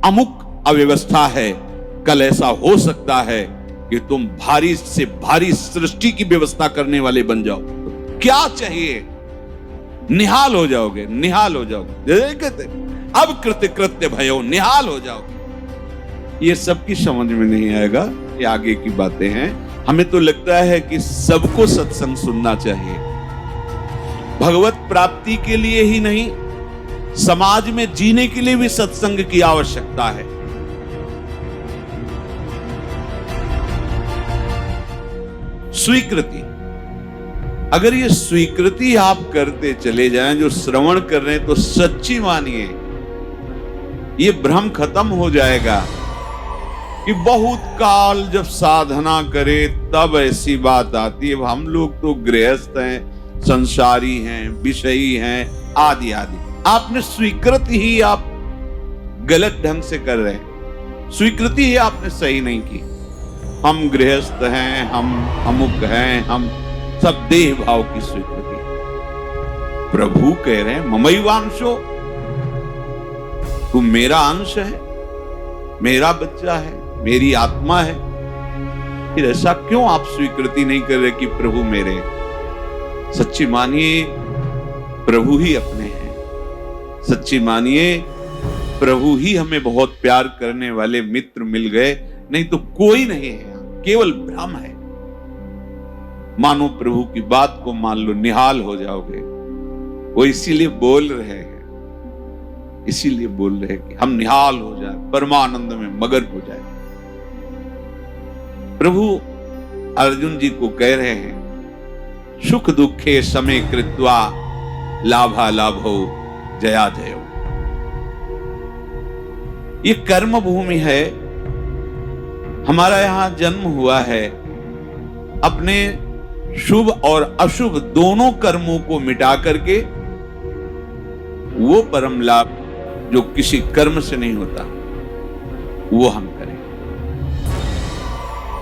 अमुक अव्यवस्था है, कल ऐसा हो सकता है कि तुम भारी से भारी सृष्टि की व्यवस्था करने वाले बन जाओ। तो क्या चाहिए? निहाल हो जाओगे, निहाल हो जाओगे। कहते अब कृत्य कृत्य भयो, निहाल हो जाओगे। ये सबकी समझ में नहीं आएगा, ये आगे की बातें हैं। हमें तो लगता है कि सबको सत्संग सुनना चाहिए, भगवत प्राप्ति के लिए ही नहीं, समाज में जीने के लिए भी सत्संग की आवश्यकता है। स्वीकृति, अगर ये स्वीकृति आप करते चले जाएं, जो श्रवण कर रहे हैं तो सच्ची मानिए ये भ्रम खत्म हो जाएगा कि बहुत काल जब साधना करे तब ऐसी बात आती है। हम लोग तो गृहस्थ हैं, संसारी हैं, विषयी हैं, आदि आदि। आपने स्वीकृति ही आप गलत ढंग से कर रहे हैं, स्वीकृति ही आपने सही नहीं की। हम गृहस्थ हैं, हम अमुक हैं, हम सब देह भाव की स्वीकृति। प्रभु कह रहे हैं ममैवांशो, तू मेरा अंश है, मेरा बच्चा है, मेरी आत्मा है। फिर ऐसा क्यों आप स्वीकृति नहीं कर रहे कि प्रभु मेरे? सच्ची मानिए प्रभु ही अपने हैं, सच्ची मानिए प्रभु ही हमें बहुत प्यार करने वाले मित्र मिल गए, नहीं तो कोई नहीं है, केवल भ्रम है। मानो प्रभु की बात को मान लो, निहाल हो जाओगे। वो इसीलिए बोल रहे हैं, इसीलिए बोल रहे हैं कि हम निहाल हो जाए, परमानंद में मगन हो जाए। प्रभु अर्जुन जी को कह रहे हैं सुख दुखे समय कृत्वा लाभा लाभो जया जयो। ये कर्म भूमि है, हमारा यहां जन्म हुआ है। अपने शुभ और अशुभ दोनों कर्मों को मिटा करके वो परम लाभ जो किसी कर्म से नहीं होता वो हम करें।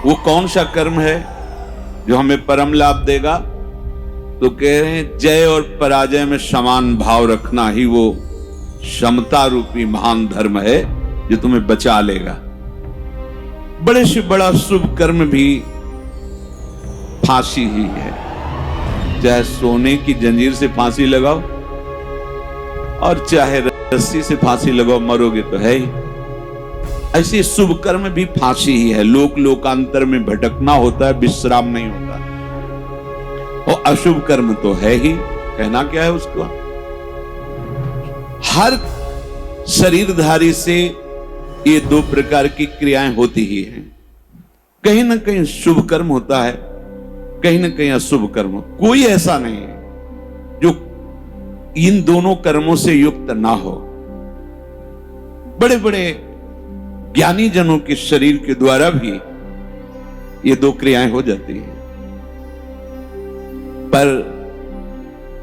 वो कौन सा कर्म है जो हमें परम लाभ देगा? तो कह रहे हैं जय और पराजय में समान भाव रखना ही वो समता रूपी महान धर्म है जो तुम्हें बचा लेगा। बड़े से बड़ा शुभ कर्म भी फांसी ही है, चाहे सोने की जंजीर से फांसी लगाओ और चाहे रस्सी से फांसी लगाओ, मरोगे तो है ही। ऐसे शुभ कर्म भी फांसी ही है, लोक लोकांतर में भटकना होता है, विश्राम नहीं होता। और अशुभ कर्म तो है ही, कहना क्या है उसको? हर शरीरधारी से ये दो प्रकार की क्रियाएं होती ही हैं। कहीं ना कहीं शुभ कर्म होता है, कहीं ना कहीं अशुभ कर्म। कोई ऐसा नहीं है जो इन दोनों कर्मों से युक्त ना हो। बड़े बड़े ज्ञानी जनों के शरीर के द्वारा भी ये दो क्रियाएं हो जाती हैं, पर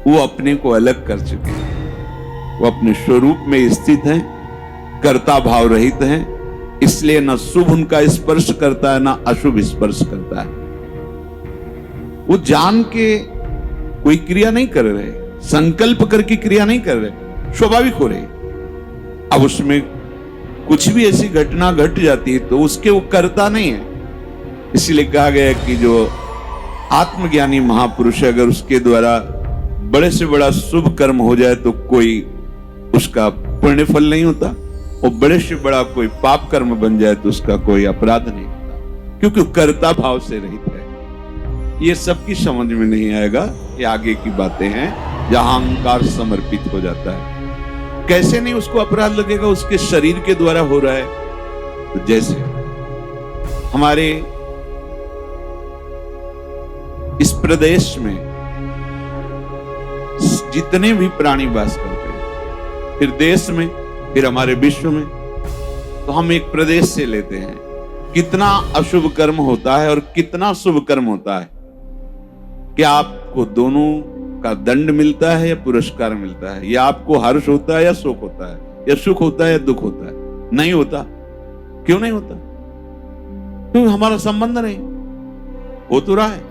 वो अपने को अलग कर चुके हैं, वो अपने स्वरूप में स्थित हैं, कर्ता भाव रहित हैं। इसलिए न शुभ उनका स्पर्श करता है, न अशुभ स्पर्श करता है। वो जान के कोई क्रिया नहीं कर रहे, संकल्प करके क्रिया नहीं कर रहे, स्वाभाविक हो रहे। अब उसमें कुछ भी ऐसी घटना घट जाती है तो उसके वो करता नहीं है। इसलिए कहा गया कि जो आत्मज्ञानी महापुरुष है, अगर उसके द्वारा बड़े से बड़ा शुभ कर्म हो जाए तो कोई उसका पुण्य फल नहीं होता, और बड़े से बड़ा कोई पाप कर्म बन जाए तो उसका कोई अपराध नहीं होता, क्योंकि कर्ता भाव से रहित है। ये सबकी समझ में नहीं आएगा, ये आगे की बातें हैं जहां अहंकार समर्पित हो जाता है। कैसे नहीं उसको अपराध लगेगा? उसके शरीर के द्वारा हो रहा है। तो जैसे हमारे इस प्रदेश में जितने भी प्राणी वास करते हैं, फिर देश में, फिर हमारे विश्व में, तो हम एक प्रदेश से लेते हैं, कितना अशुभ कर्म होता है और कितना शुभ कर्म होता है। क्या आपको दोनों का दंड मिलता है या पुरस्कार मिलता है? या आपको हर्ष होता है या शोक होता है? या सुख होता है या दुख होता है? नहीं होता। क्यों नहीं होता? क्योंकि हमारा संबंध नहीं। हो तो रहा है,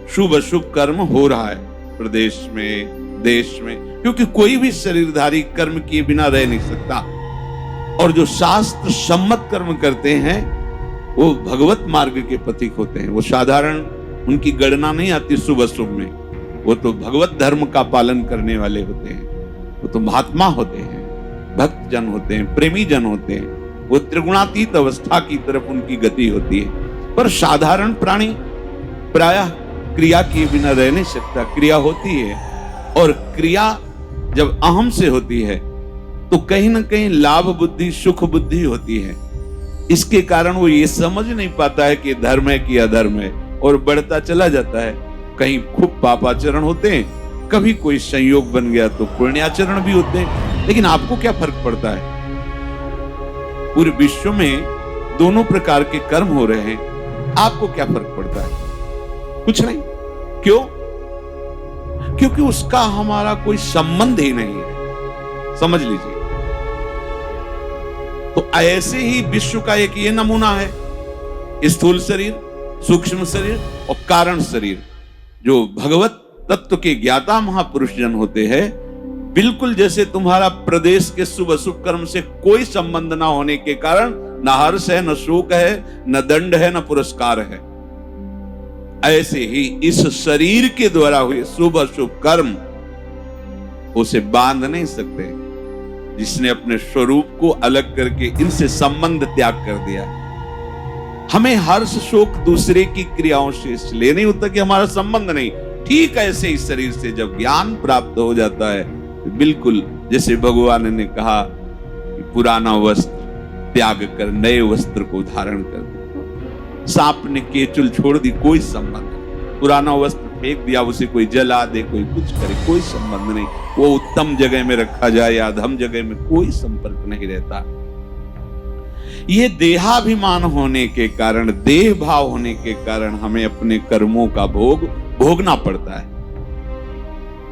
शुभ अशुभ कर्म हो रहा है प्रदेश में, देश में, क्योंकि कोई भी शरीरधारी कर्म किए बिना रह नहीं सकता। और जो शास्त्र सम्मत कर्म करते हैं वो भगवत मार्ग के पथिक होते हैं। वो साधारण उनकी गणना नहीं आती शुभ अशुभ में, वो तो भगवत धर्म का पालन करने वाले होते हैं, वो तो महात्मा होते हैं, भक्त जन होते हैं, प्रेमी जन होते हैं। वो त्रिगुणातीत अवस्था की तरफ उनकी गति होती है। पर साधारण प्राणी प्रायः क्रिया किए बिना रह नहीं सकता। क्रिया होती है और क्रिया जब अहम से होती है तो कहीं ना कहीं लाभ बुद्धि सुख बुद्धि होती है। इसके कारण वो ये समझ नहीं पाता है कि धर्म है कि अधर्म है और बढ़ता चला जाता है। कहीं खूब पापाचरण होते हैं, कभी कोई संयोग बन गया तो पुण्याचरण भी होते हैं। लेकिन आपको क्या फर्क पड़ता है? पूरे विश्व में दोनों प्रकार के कर्म हो रहे हैं, आपको क्या फर्क पड़ता है? कुछ नहीं। क्यों? क्योंकि उसका हमारा कोई संबंध ही नहीं है। समझ लीजिए। तो ऐसे ही विश्व का एक ये नमूना है, स्थूल शरीर, सूक्ष्म शरीर और कारण शरीर। जो भगवत तत्व के ज्ञाता महापुरुष जन होते हैं, बिल्कुल जैसे तुम्हारा प्रदेश के शुभ अशुभ कर्म से कोई संबंध ना होने के कारण न हर्ष है, न शोक है, न दंड है, न पुरस्कार है, ऐसे ही इस शरीर के द्वारा हुए शुभ अशुभ कर्म उसे बांध नहीं सकते। जिसने अपने स्वरूप को अलग करके इनसे संबंध त्याग कर दिया। हमें हर्ष शोक दूसरे की क्रियाओं से इसलिए नहीं होता कि हमारा संबंध नहीं। ठीक ऐसे इस शरीर से जब ज्ञान प्राप्त हो जाता है, बिल्कुल जैसे भगवान ने कहा कि पुराना वस्त्र त्याग कर नए वस्त्र को धारण कर दे। सांप ने केचुल छोड़ दी, कोई संबंध नहीं। पुराना वस्त्र फेंक दिया, उसे कोई जला दे, कोई कुछ करे, कोई संबंध नहीं। वो उत्तम जगह में रखा जाए या अधम जगह में, कोई संपर्क नहीं रहता। ये देहाभिमान होने के कारण, देह भाव होने के कारण हमें अपने कर्मों का भोगना पड़ता है।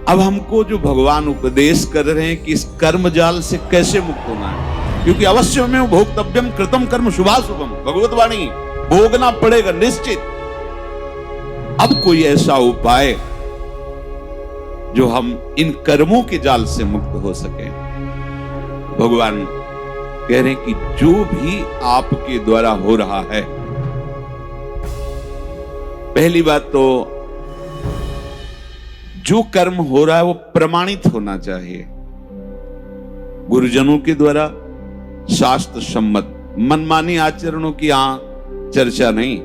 अब हमको जो भगवान उपदेश कर रहे हैं कि इस कर्म जाल से कैसे मुक्त होना है, क्योंकि अवश्य में भोक्तव्यम कृतम कर्म शुभाशुभम, भगवत वाणी, भोगना पड़ेगा निश्चित। अब कोई ऐसा उपाय जो हम इन कर्मों के जाल से मुक्त हो सके। भगवान कह रहे हैं कि जो भी आपके द्वारा हो रहा है, पहली बात तो जो कर्म हो रहा है वो प्रमाणित होना चाहिए, गुरुजनों के द्वारा शास्त्र सम्मत। मनमानी आचरणों की यहां चर्चा नहीं।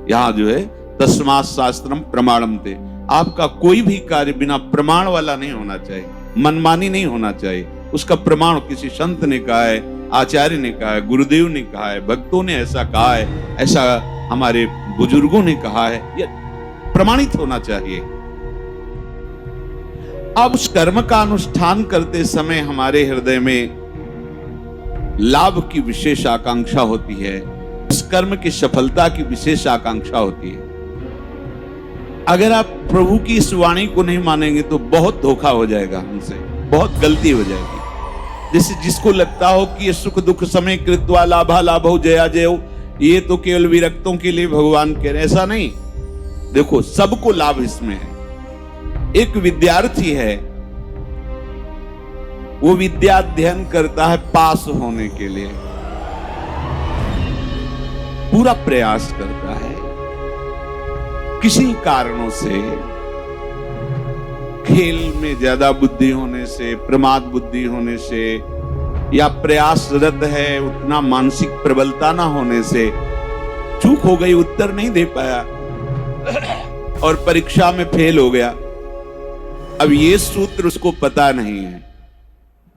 यहां जो है तस्मात् शास्त्रम प्रमाणम ते, आपका कोई भी कार्य बिना प्रमाण वाला नहीं होना चाहिए, मनमानी नहीं होना चाहिए। उसका प्रमाण किसी संत ने कहा है, आचार्य ने कहा है, गुरुदेव ने कहा है, भक्तों ने ऐसा कहा है, ऐसा हमारे बुजुर्गों ने कहा है, यह प्रमाणित होना चाहिए। अब उस कर्म का अनुष्ठान करते समय हमारे हृदय में लाभ की विशेष आकांक्षा होती है, उस कर्म की सफलता की विशेष आकांक्षा होती है। अगर आप प्रभु की इस वाणी को नहीं मानेंगे तो बहुत धोखा हो जाएगा हमसे, बहुत गलती हो जाएगी। जैसे जिसको लगता हो कि ये सुख दुख समय कृत्वा लाभा लाभो जया जयो, ये तो केवल विरक्तों के लिए भगवान कह रहे, ऐसा नहीं। देखो सबको लाभ इसमें है। एक विद्यार्थी है, वो विद्या अध्ययन करता है पास होने के लिए, पूरा प्रयास करता है। किसी कारणों से, खेल में ज्यादा बुद्धि होने से, प्रमाद बुद्धि होने से, या प्रयासरत है उतना मानसिक प्रबलता ना होने से चूक हो गई, उत्तर नहीं दे पाया और परीक्षा में फेल हो गया। अब ये सूत्र उसको पता नहीं है,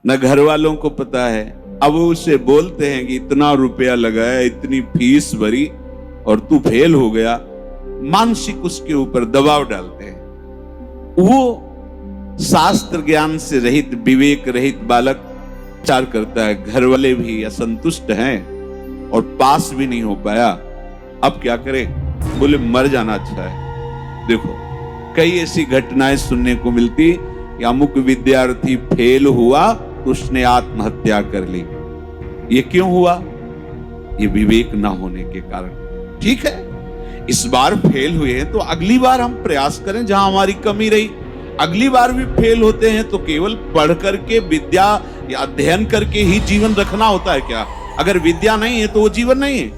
न घर वालों को पता है। अब वो उसे बोलते हैं कि इतना रुपया लगाया, इतनी फीस भरी और तू फेल हो गया। मानसिक उसके ऊपर दबाव डालते हैं। वो शास्त्र ज्ञान से रहित, विवेक रहित बालक विचार करता है, घर वाले भी असंतुष्ट हैं और पास भी नहीं हो पाया, अब क्या करें? बोले मर जाना अच्छा है। देखो कई ऐसी घटनाएं सुनने को मिलती कि अमुक विद्यार्थी फेल हुआ तो उसने आत्महत्या कर ली। ये क्यों हुआ? ये विवेक ना होने के कारण। ठीक है, इस बार फेल हुए हैं तो अगली बार हम प्रयास करें, जहां हमारी कमी रही। अगली बार भी फेल होते हैं तो केवल पढ़ करके विद्या ये अध्ययन करके ही जीवन रखना होता है क्या? अगर विद्या नहीं है तो वो जीवन नहीं है।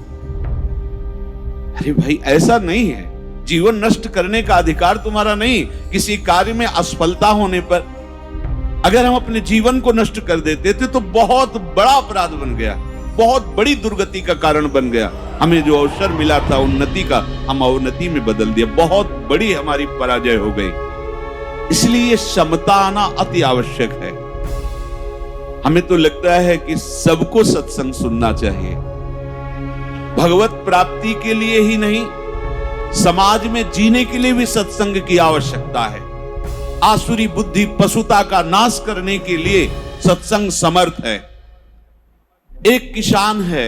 अरे भाई, ऐसा नहीं है। जीवन नष्ट करने का अधिकार तुम्हारा नहीं। किसी कार्य में असफलता होने पर अगर हम अपने जीवन को नष्ट कर देते थे तो बहुत बड़ा अपराध बन गया, बहुत बड़ी दुर्गति का कारण बन गया। हमें जो अवसर मिला था उन्नति का, हम अवनति में बदल दिया, बहुत बड़ी हमारी पराजय हो गई। इसलिए समता आना अति आवश्यक है। हमें तो लगता है कि सबको सत्संग सुनना चाहिए, भगवत प्राप्ति के लिए ही नहीं, समाज में जीने के लिए भी सत्संग की आवश्यकता है। आसुरी बुद्धि पशुता का नाश करने के लिए सत्संग समर्थ है। एक किसान है,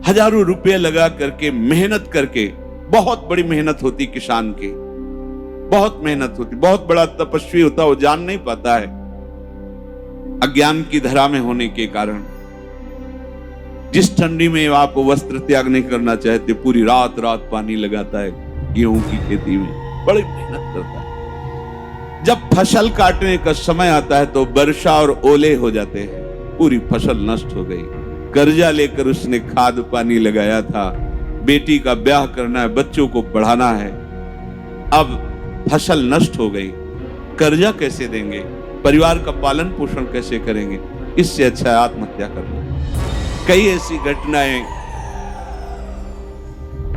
हजारों रुपए लगा करके मेहनत करके, बहुत बड़ी मेहनत होती किसान की, बहुत मेहनत होती, बहुत बड़ा तपस्वी होता, वो जान नहीं पाता है अज्ञान की धरा में होने के कारण। जिस ठंडी में आप वस्त्र त्याग नहीं करना चाहते, पूरी रात रात पानी लगाता है गेहूं की खेती में, बड़ी मेहनत करता है। जब फसल काटने का समय आता है तो वर्षा और ओले हो जाते हैं, पूरी फसल नष्ट हो गई। कर्जा लेकर उसने खाद पानी लगाया था, बेटी का ब्याह करना है, बच्चों को पढ़ाना है, अब फसल नष्ट हो गई। कर्जा कैसे देंगे, परिवार का पालन पोषण कैसे करेंगे? इससे अच्छा है आत्महत्या कर लो। कई ऐसी घटनाएं,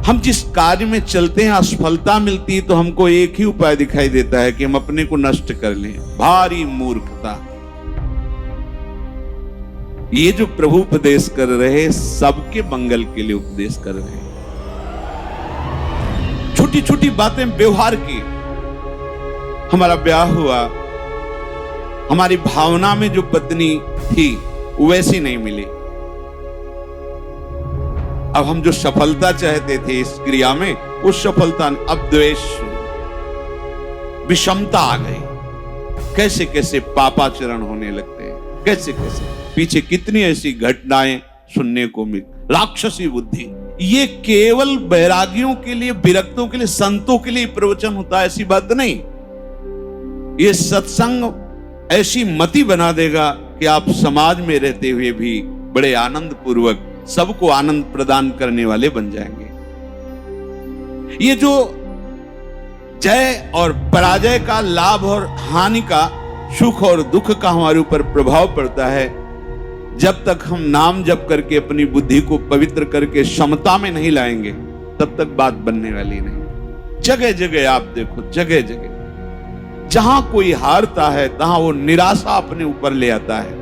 हम जिस कार्य में चलते हैं असफलता मिलती है तो हमको एक ही उपाय दिखाई देता है कि हम अपने को नष्ट कर लें। भारी मूर्खता। ये जो प्रभु उपदेश कर रहे, सबके मंगल के लिए उपदेश कर रहे हैं। छोटी छोटी बातें व्यवहार की। हमारा ब्याह हुआ, हमारी भावना में जो पत्नी थी वैसी नहीं मिली। अब हम जो सफलता चाहते थे इस क्रिया में, उस सफलता, अब द्वेष, विषमता आ गई। कैसे कैसे पापाचरण होने लगते हैं, कैसे कैसे पीछे कितनी ऐसी घटनाएं सुनने को मिल। राक्षसी बुद्धि। ये केवल बैरागियों के लिए, विरक्तों के लिए, संतों के लिए प्रवचन होता है, ऐसी बात नहीं। ये सत्संग ऐसी मति बना देगा कि आप समाज में रहते हुए भी बड़े आनंद पूर्वक सबको आनंद प्रदान करने वाले बन जाएंगे। ये जो जय और पराजय का, लाभ और हानि का, सुख और दुख का हमारे ऊपर प्रभाव पड़ता है, जब तक हम नाम जप करके अपनी बुद्धि को पवित्र करके समता में नहीं लाएंगे, तब तक बात बनने वाली नहीं। जगह जगह आप देखो, जगह जगह जहां कोई हारता है तहां वो निराशा अपने ऊपर ले आता है।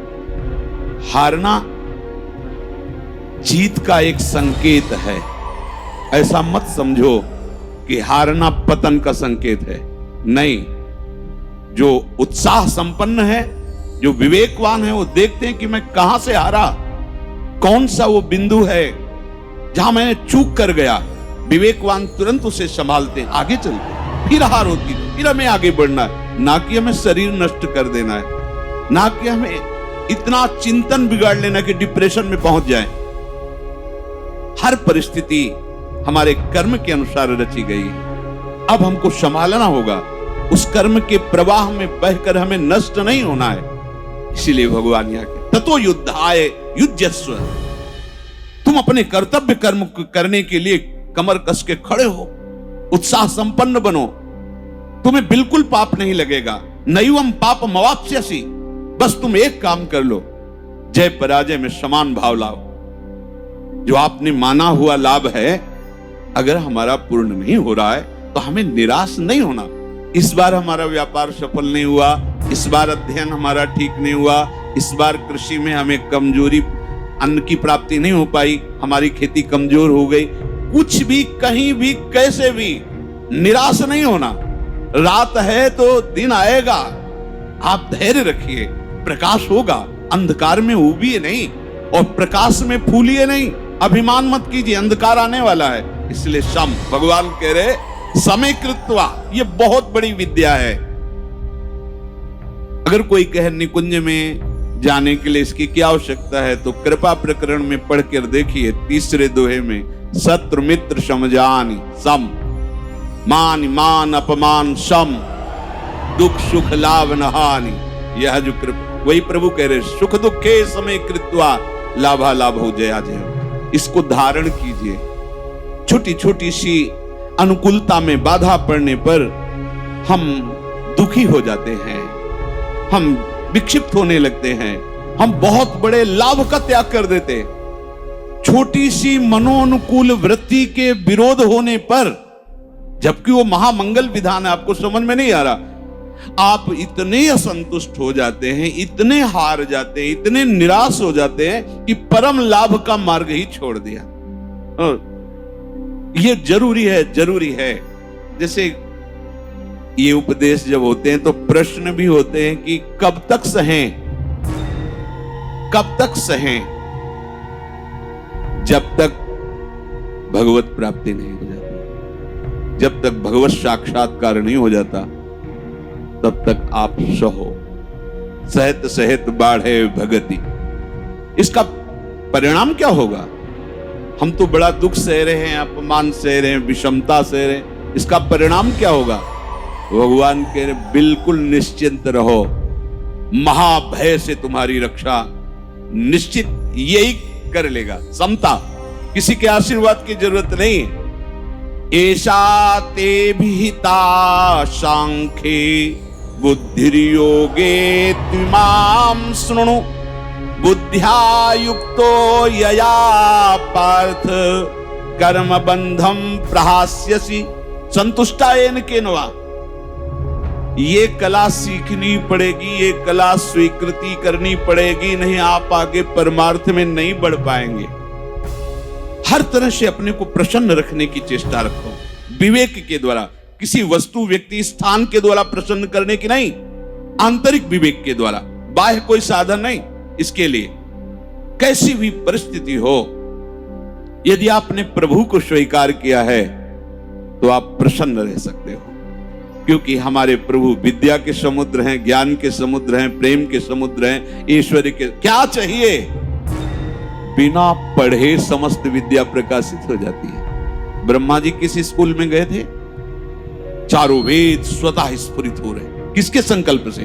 हारना जीत का एक संकेत है। ऐसा मत समझो कि हारना पतन का संकेत है, नहीं। जो उत्साह संपन्न है, जो विवेकवान है, वो देखते हैं कि मैं कहां से हारा, कौन सा वो बिंदु है जहां मैंने चूक कर गया। विवेकवान तुरंत उसे संभालते हैं, आगे चलते हैं। फिर हार होती है, फिर हमें आगे बढ़ना है, ना कि हमें शरीर नष्ट कर देना है, ना कि हमें इतना चिंतन बिगाड़ लेना कि डिप्रेशन में पहुंच जाए। हर परिस्थिति हमारे कर्म के अनुसार रची गई है। अब हमको संभालना होगा, उस कर्म के प्रवाह में बहकर हमें नष्ट नहीं होना है। इसीलिए भगवान यहाँ के ततो युद्धाय युज्यस्व। तुम अपने कर्तव्य कर्म करने के लिए कमर कस के खड़े हो, उत्साह संपन्न बनो, तुम्हें बिल्कुल पाप नहीं लगेगा। नैवम पापम अवाप्स्यसि। बस तुम एक काम कर लो, जय पराजय में समान भाव लाओ। जो आपने माना हुआ लाभ है, अगर हमारा पूर्ण नहीं हो रहा है तो हमें निराश नहीं होना। इस बार हमारा व्यापार सफल नहीं हुआ, इस बार अध्ययन हमारा ठीक नहीं हुआ, इस बार कृषि में हमें कमजोरी, अन्न की प्राप्ति नहीं हो पाई, हमारी खेती कमजोर हो गई, कुछ भी, कहीं भी, कैसे भी निराश नहीं होना। रात है तो दिन आएगा, आप धैर्य रखिए, प्रकाश होगा। अंधकार में उबिए नहीं और प्रकाश में फूलिए नहीं। अभिमान मत कीजिए, अंधकार आने वाला है। इसलिए सम, भगवान कह रहे समय कृत्वा, ये बहुत बड़ी विद्या है। अगर कोई कहे निकुंज में जाने के लिए इसकी क्या आवश्यकता है, तो कृपा प्रकरण में पढ़कर देखिए, तीसरे दोहे में, शत्रु मित्र समझानी सम, मान मान अपमान सम, दुख सुख लाभ न हानि। यह जो वही प्रभु कह रहे सुख दुखे समय कृत्वा लाभा लाभ हो जया जय। इसको धारण कीजिए। छोटी छोटी सी अनुकूलता में बाधा पड़ने पर हम दुखी हो जाते हैं, हम विक्षिप्त होने लगते हैं, हम बहुत बड़े लाभ का त्याग कर देते। छोटी सी मनोनुकूल वृत्ति के विरोध होने पर, जबकि वो महामंगल विधान है, आपको समझ में नहीं आ रहा, आप इतने असंतुष्ट हो जाते हैं, इतने हार जाते हैं, इतने निराश हो जाते हैं कि परम लाभ का मार्ग ही छोड़ दिया। और ये जरूरी है। जैसे ये उपदेश जब होते हैं तो प्रश्न भी होते हैं कि कब तक सहें, जब तक भगवत प्राप्ति नहीं हो जाती, जब तक भगवत साक्षात्कार नहीं हो जाता, तब तक आप सहो। सहत सहत बाढ़े भगति। इसका परिणाम क्या होगा? हम तो बड़ा दुख सह रहे हैं, अपमान सह रहे हैं, विषमता सह रहे हैं, इसका परिणाम क्या होगा? भगवान कह रहे बिल्कुल निश्चिंत रहो, महाभय से तुम्हारी रक्षा निश्चित यही कर लेगा। समता, किसी के आशीर्वाद की जरूरत नहीं। ऐसा ते विहिता सांख्ये बुद्धिर्योगे त्विमां शृणु बुद्ध्या युक्तो यया पार्थ कर्म बंधम प्रहास्यसि संतुष्टायेन केनवा। ये कला सीखनी पड़ेगी, ये कला स्वीकृति करनी पड़ेगी, नहीं आप आगे परमार्थ में नहीं बढ़ पाएंगे। हर तरह से अपने को प्रसन्न रखने की चेष्टा रखो, विवेक के द्वारा, किसी वस्तु व्यक्ति स्थान के द्वारा प्रसन्न करने की नहीं, आंतरिक विवेक के द्वारा, बाह्य कोई साधन नहीं। इसके लिए कैसी भी परिस्थिति हो, यदि आपने प्रभु को स्वीकार किया है तो आप प्रसन्न रह सकते हो, क्योंकि हमारे प्रभु विद्या के समुद्र हैं, ज्ञान के समुद्र हैं, प्रेम के समुद्र हैं, ऐश्वर्य के। क्या चाहिए? बिना पढ़े समस्त विद्या प्रकाशित हो जाती है। ब्रह्मा जी किस स्कूल में गए थे? चारों वेद स्वतः स्फुरित हो रहे। किसके संकल्प से?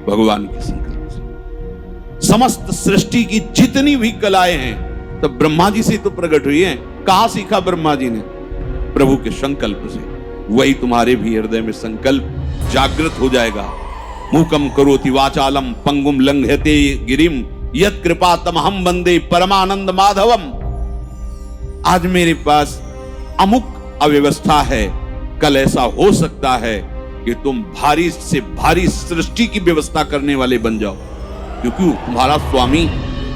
भगवान के संकल्प से। समस्त सृष्टि की जितनी भी कलाएं हैं तो ब्रह्मा जी से तो प्रकट हुई हैं। कहां सीखा ब्रह्मा जी ने? प्रभु के संकल्प से। वही तुम्हारे भी हृदय में संकल्प जागृत हो जाएगा। मूकम करोति वाचालम पंगुम लंघयते गिरिम यत् कृपा तमहम वंदे परमानंद माधवम। आज मेरे पास अमुक अव्यवस्था है, कल ऐसा हो सकता है कि तुम भारी से भारी सृष्टि की व्यवस्था करने वाले बन जाओ, क्योंकि तुम्हारा स्वामी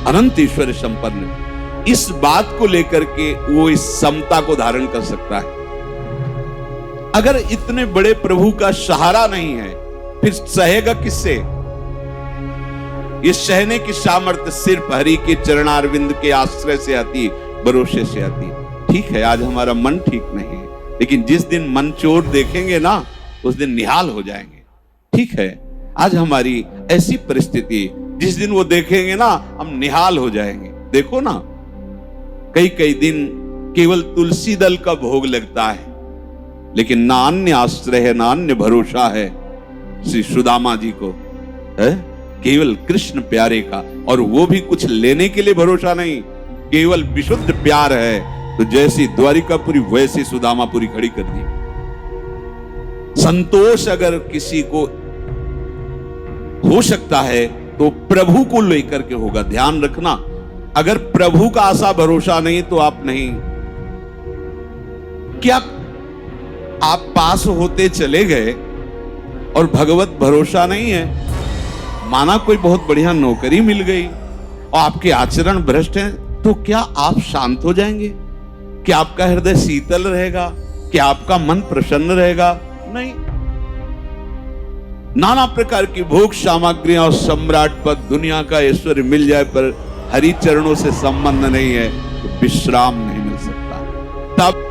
अनंत ईश्वर संपन्न है। इस बात को लेकर के वो इस समता को धारण कर सकता है। अगर इतने बड़े प्रभु का सहारा नहीं है, फिर सहेगा किससे? ये सहने की सामर्थ्य सिर्फ हरि के चरणारविंद के आश्रय से आती, भरोसे से आती। ठीक है, आज हमारा मन ठीक नहीं है, लेकिन जिस दिन मन चोर देखेंगे ना, उस दिन निहाल हो जाएंगे। ठीक है, आज हमारी ऐसी परिस्थिति, जिस दिन वो देखेंगे ना, हम निहाल हो जाएंगे। देखो ना, कई कई दिन केवल तुलसी दल का भोग लगता है, लेकिन ना अन्य आश्रय है, ना अन्य भरोसा है श्री सुदामा जी को, है केवल कृष्ण प्यारे का। और वो भी कुछ लेने के लिए भरोसा नहीं, केवल विशुद्ध प्यार है। तो जैसी द्वारिकापुरी वैसी सुदामापुरी खड़ी कर दी। संतोष अगर किसी को हो सकता है तो प्रभु को लेकर के होगा। ध्यान रखना, अगर प्रभु का आशा भरोसा नहीं तो आप नहीं। क्या आप पास होते चले गए और भगवत भरोसा नहीं है? माना कोई बहुत बढ़िया नौकरी मिल गई और आपके आचरण भ्रष्ट हैं, तो क्या आप शांत हो जाएंगे? क्या आपका हृदय शीतल रहेगा? क्या आपका मन प्रसन्न रहेगा? नहीं। नाना प्रकार की भोग सामग्रियां और सम्राट पद, दुनिया का ऐश्वर्य मिल जाए, पर हरि चरणों से संबंध नहीं है तो विश्राम नहीं मिल सकता। तब